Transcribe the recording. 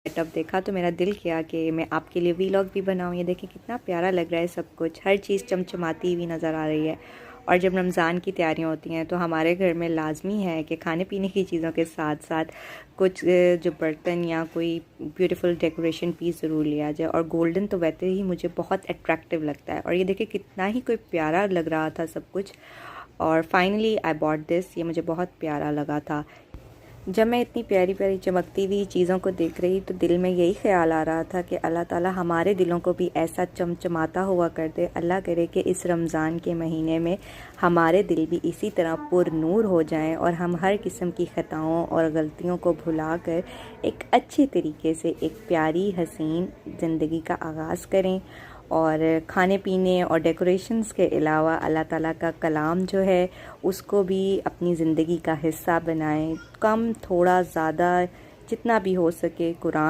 Setup देखा तो मेरा दिल किया कि मैं आपके लिए वीलॉग भी बनाऊँ। ये देखिए कितना प्यारा लग रहा है, सब कुछ हर चीज़ चमचमाती हुई नज़र आ रही है। और जब रमज़ान की तैयारियां होती हैं तो हमारे घर में लाजमी है कि खाने पीने की चीज़ों के साथ साथ कुछ जो बर्तन या कोई ब्यूटीफुल डेकोरेशन पीस ज़रूर लिया जाए। और गोल्डन तो वैसे ही मुझे बहुत अट्रैक्टिव लगता है। और ये देखिए कितना ही कोई प्यारा लग रहा था सब कुछ। और फाइनली आई बॉट दिस, ये मुझे बहुत प्यारा लगा था। जब मैं इतनी प्यारी प्यारी चमकती हुई चीज़ों को देख रही तो दिल में यही ख्याल आ रहा था कि अल्लाह ताला हमारे दिलों को भी ऐसा चमचमाता हुआ कर दे। अल्लाह करे कि इस रमज़ान के महीने में हमारे दिल भी इसी तरह पुरनूर हो जाएं और हम हर किस्म की ख़ताओं और गलतियों को भुलाकर एक अच्छे तरीके से एक प्यारी हसीन ज़िंदगी का आगाज़ करें। और खाने पीने और डेकोरेशंस के अलावा अल्लाह ताला का कलाम जो है उसको भी अपनी ज़िंदगी का हिस्सा बनाएं। कम थोड़ा ज़्यादा जितना भी हो सके कुरान